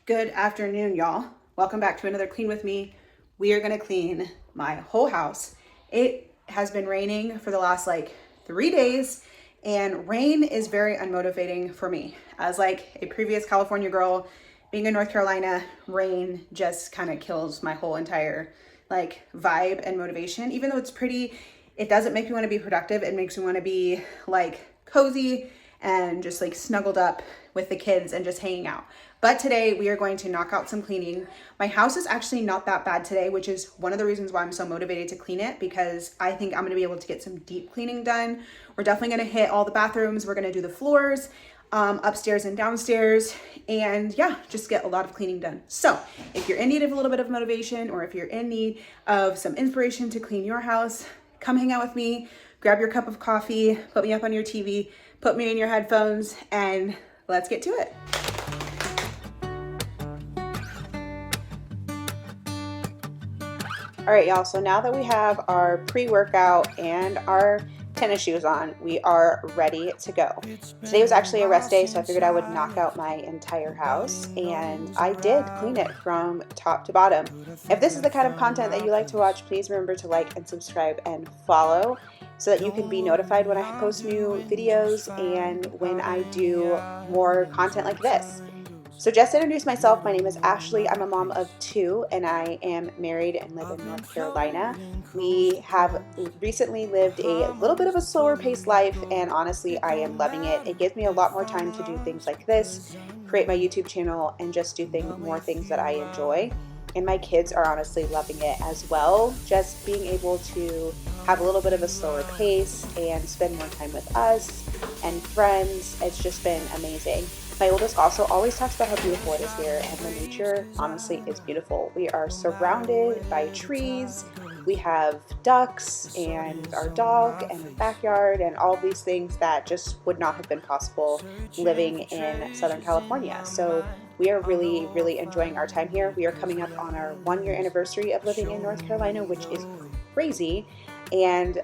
Good afternoon, y'all. Welcome back to another Clean with me. We are gonna clean my whole house. It has been raining for the last 3 days, and rain is very unmotivating for me. As a previous California girl, being in North Carolina, rain just kind of kills my whole entire vibe and motivation. Even though it's pretty, it doesn't make me want to be productive. It makes me want to be cozy and just snuggled up with the kids and just hanging out. But today we are going to knock out some cleaning. My house is actually not that bad today, which is one of the reasons why I'm so motivated to clean it, because I think I'm gonna be able to get some deep cleaning done. We're definitely gonna hit all the bathrooms. We're gonna do the floors, upstairs and downstairs, and yeah, just get a lot of cleaning done. So if you're in need of a little bit of motivation, or if you're in need of some inspiration to clean your house, come hang out with me, grab your cup of coffee, put me up on your TV, put me in your headphones, and let's get to it. All right, y'all, so now that we have our pre-workout and our tennis shoes on, we are ready to go. Today was actually a rest day, so I figured I would knock out my entire house, and I did clean it from top to bottom. If this is the kind of content that you like to watch, please remember to like and subscribe and follow so that you can be notified when I post new videos and when I do more content like this. So just to introduce myself, my name is Ashley. I'm a mom of 2, and I am married and live in North Carolina. We have recently lived a little bit of a slower paced life, and honestly, I am loving it. It gives me a lot more time to do things like this, create my YouTube channel, and just do more things that I enjoy. And my kids are honestly loving it as well. Just being able to have a little bit of a slower pace and spend more time with us and friends, it's just been amazing. My oldest also always talks about how beautiful it is here, and the nature honestly is beautiful. We are surrounded by trees, we have ducks and our dog and a backyard and all these things that just would not have been possible living in Southern California. So we are really, really enjoying our time here. We are coming up on our 1-year anniversary of living in North Carolina, which is crazy. And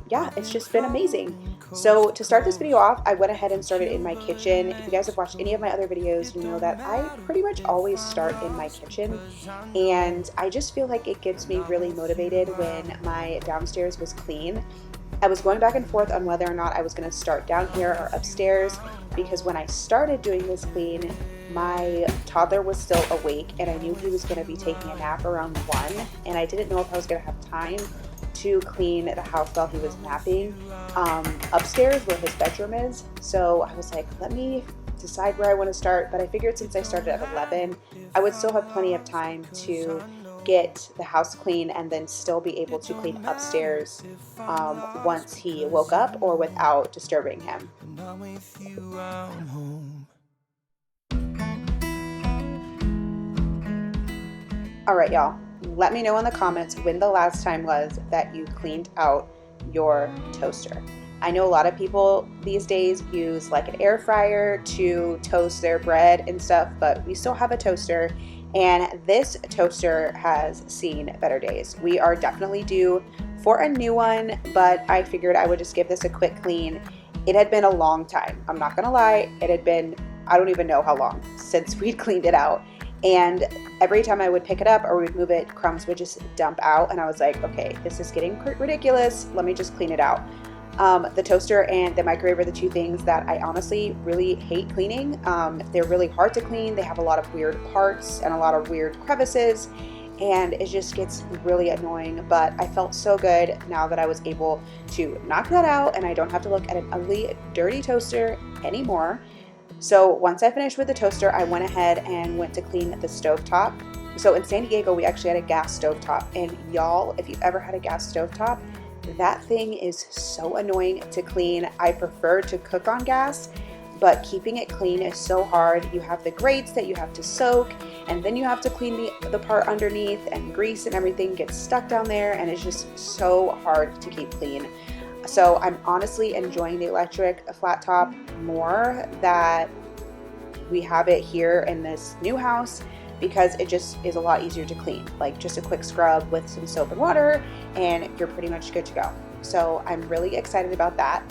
yeah, it's just been amazing. So to start this video off, I went ahead and started in my kitchen. If you guys have watched any of my other videos, you know that I pretty much always start in my kitchen. And I just feel like it gets me really motivated when my downstairs was clean. I was going back and forth on whether or not I was going to start down here or upstairs, because when I started doing this clean, my toddler was still awake and I knew he was going to be taking a nap around 1, and I didn't know if I was going to have time to clean the house while he was napping upstairs where his bedroom is. So I was like, let me decide where I want to start. But I figured since I started at 11, I would still have plenty of time to get the house clean and then still be able to clean upstairs once he woke up or without disturbing him. All right, y'all. Let me know in the comments when the last time was that you cleaned out your toaster. I know a lot of people these days use an air fryer to toast their bread and stuff, but we still have a toaster, and this toaster has seen better days. We are definitely due for a new one, but I figured I would just give this a quick clean. It had been a long time. I'm not gonna lie, it had been, I don't even know how long since we'd cleaned it out. And every time I would pick it up or we'd move it, crumbs would just dump out. And I was like, okay, this is getting ridiculous. Let me just clean it out. The toaster and the microwave are the 2 things that I honestly really hate cleaning. They're really hard to clean. They have a lot of weird parts and a lot of weird crevices, and it just gets really annoying. But I felt so good now that I was able to knock that out and I don't have to look at an ugly, dirty toaster anymore. So once I finished with the toaster, I went ahead and went to clean the stovetop. So in San Diego, we actually had a gas stovetop. And y'all, if you've ever had a gas stovetop, that thing is so annoying to clean. I prefer to cook on gas, but keeping it clean is so hard. You have the grates that you have to soak, and then you have to clean the part underneath, and grease and everything gets stuck down there, and it's just so hard to keep clean. So I'm honestly enjoying the electric flat top more that we have it here in this new house, because it just is a lot easier to clean. Just a quick scrub with some soap and water and you're pretty much good to go. So I'm really excited about that.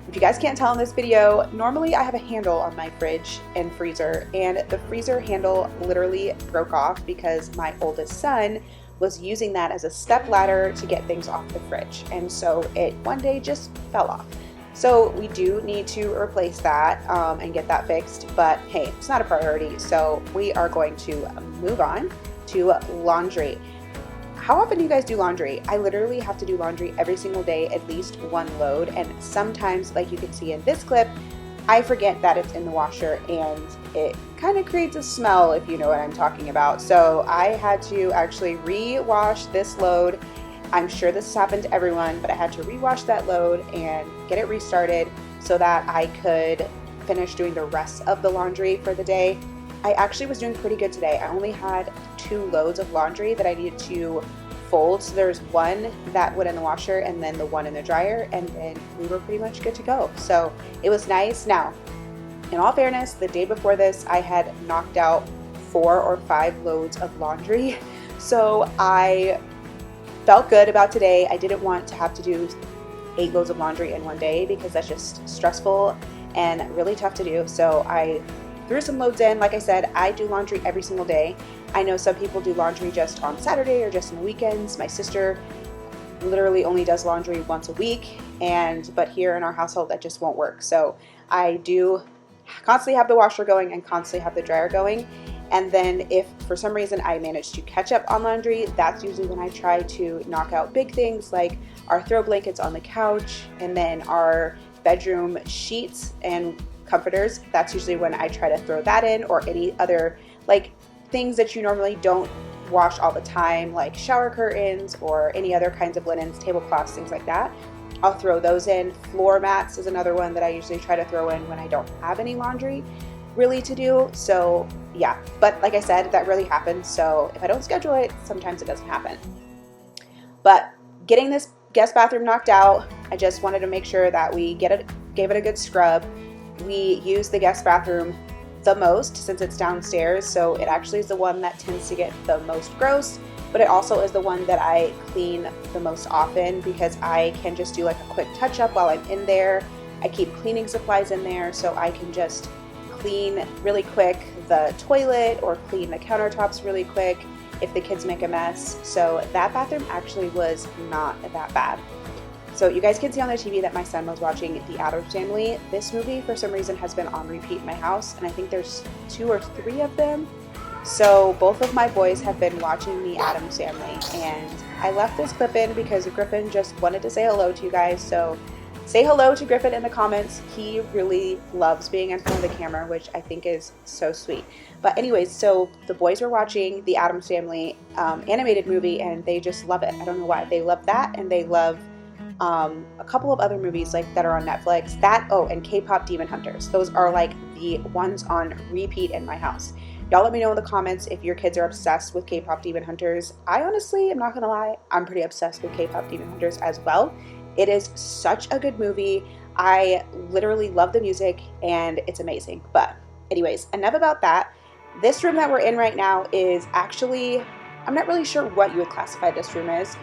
If you guys can't tell in this video, normally I have a handle on my fridge and freezer, and the freezer handle literally broke off because my oldest son was using that as a step ladder to get things off the fridge, and so it one day just fell off. So we do need to replace that and get that fixed, but hey, it's not a priority, so we are going to move on to laundry. How often do you guys do laundry? I literally have to do laundry every single day, at least one load, and sometimes, like you can see in this clip, I forget that it's in the washer and it kind of creates a smell, if you know what I'm talking about. So I had to actually re-wash this load. I'm sure this has happened to everyone, but I had to re-wash that load and get it restarted so that I could finish doing the rest of the laundry for the day. I actually was doing pretty good today. I only had 2 loads of laundry that I needed to fold. So there's one that went in the washer and then the one in the dryer, and then we were pretty much good to go. So it was nice. Now, in all fairness, the day before this, I had knocked out 4 or 5 loads of laundry. So I felt good about today. I didn't want to have to do 8 loads of laundry in one day because that's just stressful and really tough to do. So I threw some loads in. Like I said, I do laundry every single day. I know some people do laundry just on Saturday or just on the weekends. My sister literally only does laundry once a week, but here in our household that just won't work. So I do constantly have the washer going and constantly have the dryer going. And then if for some reason I manage to catch up on laundry, that's usually when I try to knock out big things like our throw blankets on the couch and then our bedroom sheets and comforters. That's usually when I try to throw that in, or any other like things that you normally don't wash all the time, like shower curtains or any other kinds of linens, tablecloths, things like that. I'll throw those in. Floor mats is another one that I usually try to throw in when I don't have any laundry really to do. So yeah, but like I said, that really happens. So if I don't schedule it, sometimes it doesn't happen. But getting this guest bathroom knocked out, I just wanted to make sure that we gave it a good scrub. We use the guest bathroom the most since it's downstairs, so it actually is the one that tends to get the most gross, but it also is the one that I clean the most often because I can just do like a quick touch up while I'm in there. I keep cleaning supplies in there, so I can just clean really quick the toilet or clean the countertops really quick if the kids make a mess. So that bathroom actually was not that bad. So you guys can see on the TV that my son was watching The Addams Family. This movie for some reason has been on repeat in my house, and I think there's 2 or 3 of them. So both of my boys have been watching The Addams Family, and I left this clip in because Griffin just wanted to say hello to you guys. So say hello to Griffin in the comments. He really loves being in front of the camera, which I think is so sweet. But anyways, so the boys were watching The Addams Family animated movie, and they just love it. I don't know why. They love that, and they love a couple of other movies like that are on Netflix. And K-pop Demon Hunters. Those are like the ones on repeat in my house. Y'all let me know in the comments if your kids are obsessed with K-pop Demon Hunters. I honestly, I'm not gonna lie, I'm pretty obsessed with K-pop Demon Hunters as well. It is such a good movie. I literally love the music and it's amazing. But anyways, enough about that. This room that we're in right now is actually, I'm not really sure what you would classify this room as.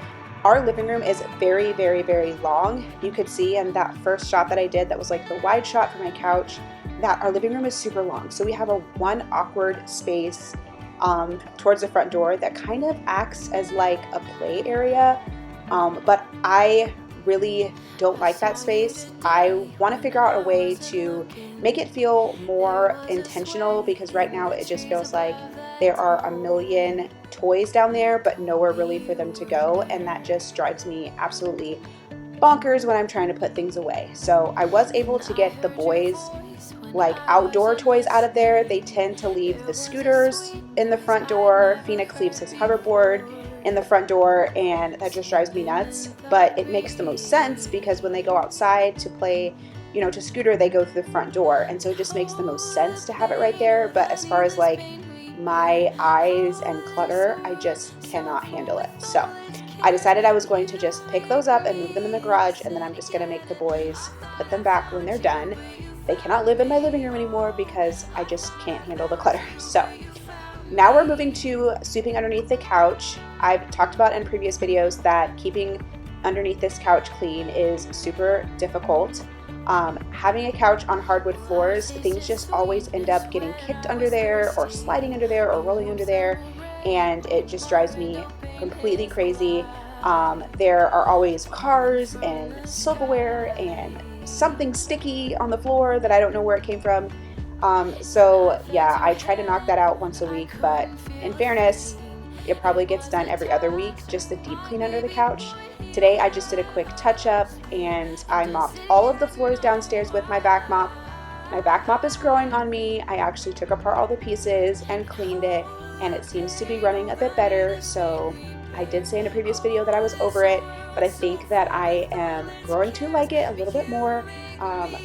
Our living room is very, very, very long. You could see in that first shot that I did, that was like the wide shot for my couch, that our living room is super long. So we have one awkward space towards the front door that kind of acts as like a play area. But I really don't like that space. I want to figure out a way to make it feel more intentional, because right now it just feels like there are a million toys down there but nowhere really for them to go, and that just drives me absolutely bonkers when I'm trying to put things away. So I was able to get the boys like outdoor toys out of there. They tend to leave the scooters in the front door. Phoenix leaves his hoverboard in the front door, and that just drives me nuts. But it makes the most sense because when they go outside to play, you know, to scooter, they go through the front door, and so it just makes the most sense to have it right there. But as far as like my eyes and clutter, I just cannot handle it. So I decided I was going to just pick those up and move them in the garage, and then I'm just going to make the boys put them back when they're done. They cannot live in my living room anymore because I just can't handle the clutter. So now we're moving to sweeping underneath the couch. I've talked about in previous videos that keeping underneath this couch clean is super difficult. Having a couch on hardwood floors, things just always end up getting kicked under there or sliding under there or rolling under there, and it just drives me completely crazy. There are always cars and silverware and something sticky on the floor that I don't know where it came from. So yeah, I try to knock that out once a week, but in fairness, it probably gets done every other week, just the deep clean under the couch. Today I just did a quick touch up and I mopped all of the floors downstairs with my back mop. My back mop is growing on me. I actually took apart all the pieces and cleaned it, and it seems to be running a bit better. So I did say in a previous video that I was over it, but I think that I am growing to like it a little bit more.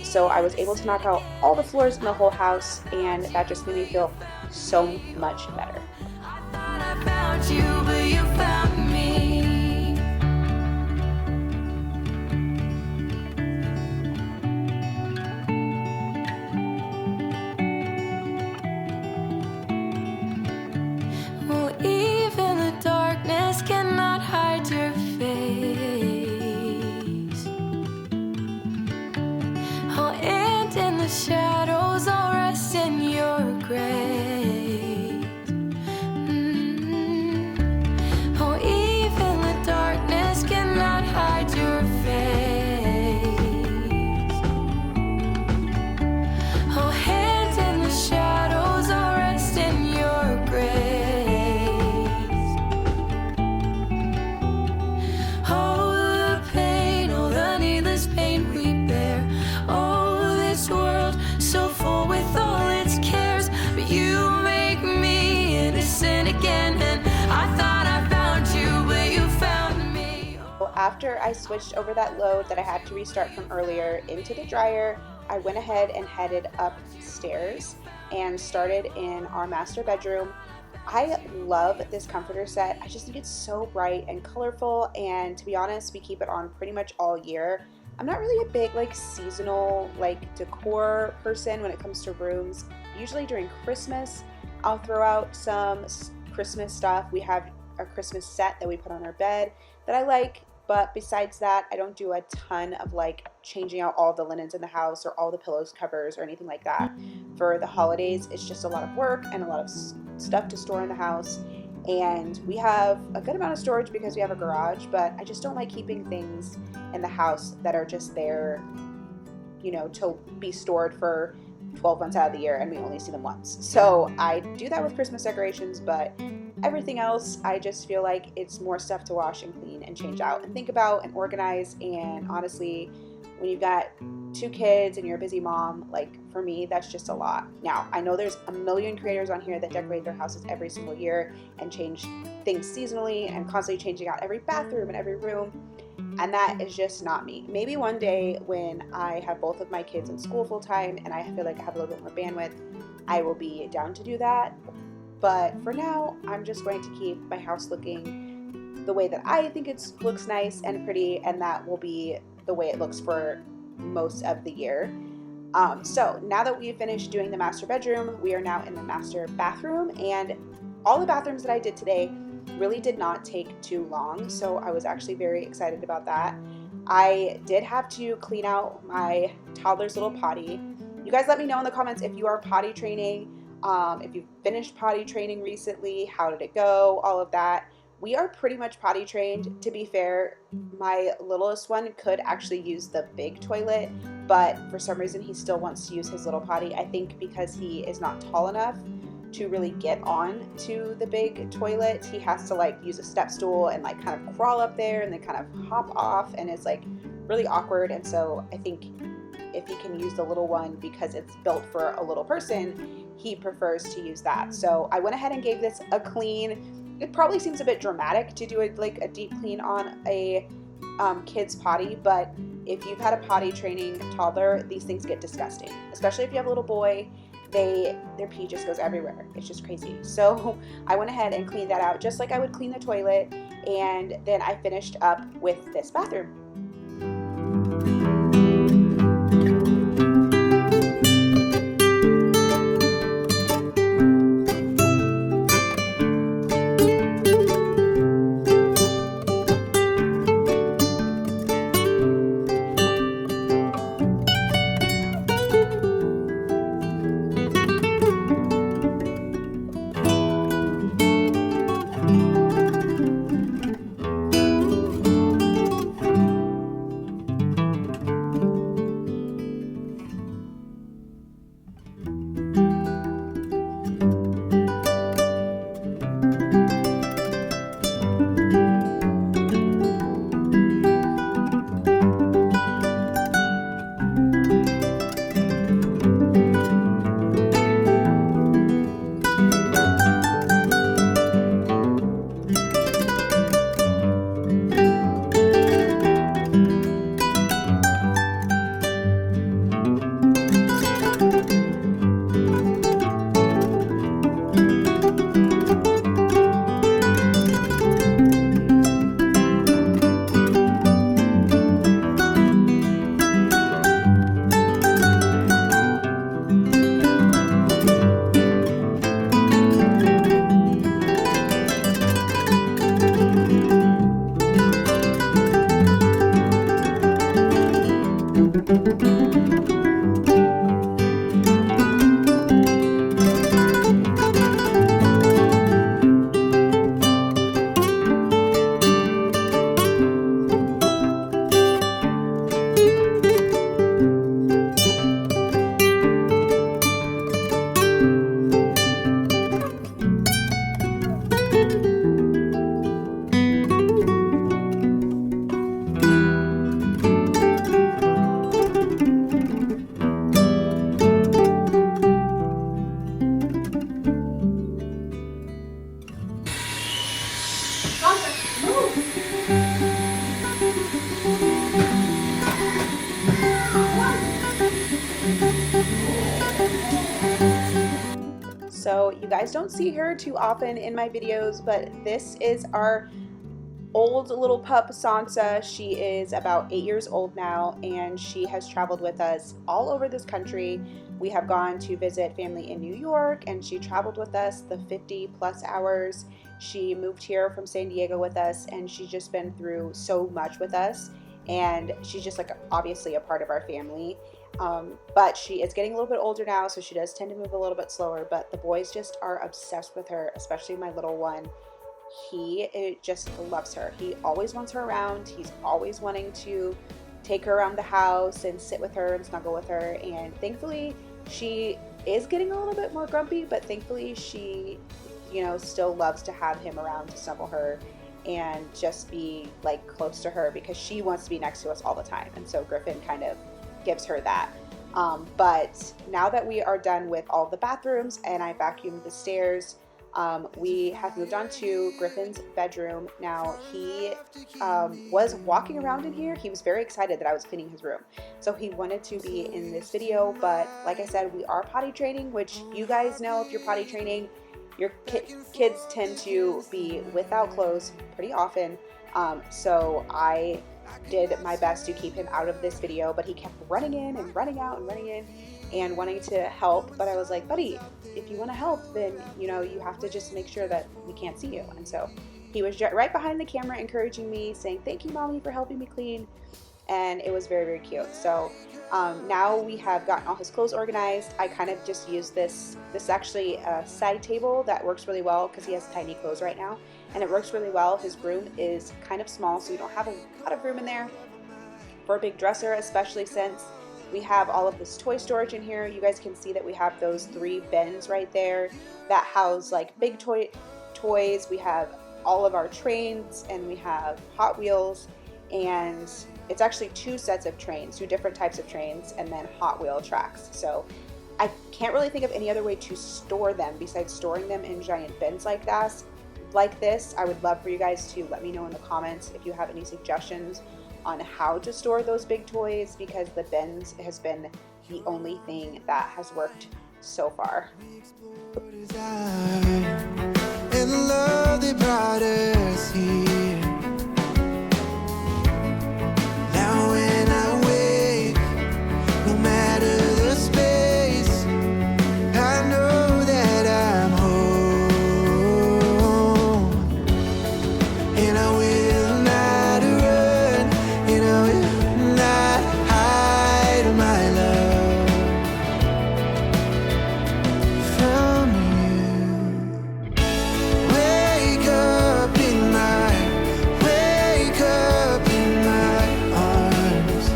So I was able to knock out all the floors in the whole house, and that just made me feel so much better. I found you, but you found me. Well, even the darkness cannot hide your face. Oh, and in the shadows I'll rest in your grace. After I switched over that load that I had to restart from earlier into the dryer, I went ahead and headed upstairs and started in our master bedroom. I love this comforter set. I just think it's so bright and colorful, and to be honest, we keep it on pretty much all year. I'm not really a big seasonal decor person when it comes to rooms. Usually during Christmas, I'll throw out some Christmas stuff. We have a Christmas set that we put on our bed that I like. But besides that, I don't do a ton of changing out all the linens in the house or all the pillows covers or anything like that. For the holidays, it's just a lot of work and a lot of stuff to store in the house. And we have a good amount of storage because we have a garage, but I just don't like keeping things in the house that are just there, to be stored for 12 months out of the year and we only see them once. So I do that with Christmas decorations, but everything else, I just feel like it's more stuff to wash and clean and change out and think about and organize. And honestly, when you've got 2 kids and you're a busy mom, for me, that's just a lot. Now, I know there's a million creators on here that decorate their houses every single year and change things seasonally and constantly changing out every bathroom and every room. And that is just not me. Maybe one day when I have both of my kids in school full time and I feel like I have a little bit more bandwidth, I will be down to do that. But for now, I'm just going to keep my house looking the way that I think it looks nice and pretty, and that will be the way it looks for most of the year. So now that we've finished doing the master bedroom, we are now in the master bathroom, and all the bathrooms that I did today really did not take too long, so I was actually very excited about that. I did have to clean out my toddler's little potty. You guys let me know in the comments if you are potty training. If you've finished potty training recently, how did it go, all of that. We are pretty much potty trained. To be fair, my littlest one could actually use the big toilet, but for some reason he still wants to use his little potty. I think because he is not tall enough to really get on to the big toilet. He has to use a step stool and kind of crawl up there and then kind of hop off, and it's really awkward. And so I think if he can use the little one because it's built for a little person, he prefers to use that. So I went ahead and gave this a clean. It probably seems a bit dramatic to do a deep clean on a kid's potty, but if you've had a potty training toddler, these things get disgusting, especially if you have a little boy. Their pee just goes everywhere. It's just crazy. So I went ahead and cleaned that out just like I would clean the toilet, and then I finished up with this bathroom. guys don't see her too often in my videos, but this is our old little pup Sansa. She is about 8 years old now, and she has traveled with us all over this country. We have gone to visit family in New York, and she traveled with us the 50 plus hours. She moved here from San Diego with us, and she's just been through so much with us, and she's just like obviously a part of our family. But she is getting a little bit older now, so she does tend to move a little bit slower, but the boys just are obsessed with her, especially my little one. He just loves her. He always wants her around. He's always wanting to take her around the house and sit with her and snuggle with her. And thankfully, she is getting a little bit more grumpy, but thankfully she, still loves to have him around to snuggle her and just be like close to her, because she wants to be next to us all the time. And so Griffin kind of gives her that. But now that we are done with all the bathrooms and I vacuumed the stairs, we have moved on to Griffin's bedroom. Now he was walking around in here. He was very excited that I was cleaning his room, so he wanted to be in this video. But like I said, we are potty training, which you guys know, if you're potty training, your kids tend to be without clothes pretty often. So I did my best to keep him out of this video, but he kept running in and running out and running in and wanting to help. But I was like, buddy, if you want to help, then you have to just make sure that we can't see you. And so he was right behind the camera encouraging me, saying thank you, mommy, for helping me clean. And it was very, very cute. So now we have gotten all his clothes organized. I kind of just use this is actually a side table that works really well because he has tiny clothes right now, and it works really well. His room is kind of small, so you don't have a lot of room in there for a big dresser, especially since we have all of this toy storage in here. You guys can see that we have those 3 bins right there that house like big toys. We have all of our trains, and we have Hot Wheels, and it's actually 2 sets of trains, 2 different types of trains, and then Hot Wheel tracks. So I can't really think of any other way to store them besides storing them in giant bins like this. I would love for you guys to let me know in the comments if you have any suggestions on how to store those big toys, because the bins has been the only thing that has worked so far. And the love that brought us here. Now when I wake, no matter the space, I know that I'm home. And I will not run, and I will not hide my love from you. Wake up in my arms.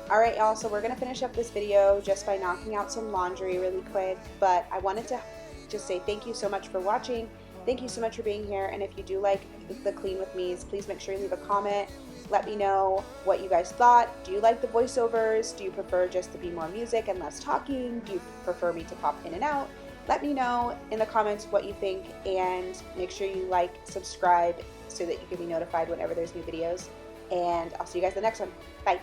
All right, y'all, so we're gonna finish up this video just by knocking out some laundry really quick, but I wanted to just say thank you so much for watching. Thank you so much for being here, and if you do like the Clean With Me's, please make sure you leave a comment. Let me know what you guys thought. Do you like the voiceovers? Do you prefer just to be more music and less talking? Do you prefer me to pop in and out? Let me know in the comments what you think, and make sure you like, subscribe, so that you can be notified whenever there's new videos. And I'll see you guys in the next one. Bye.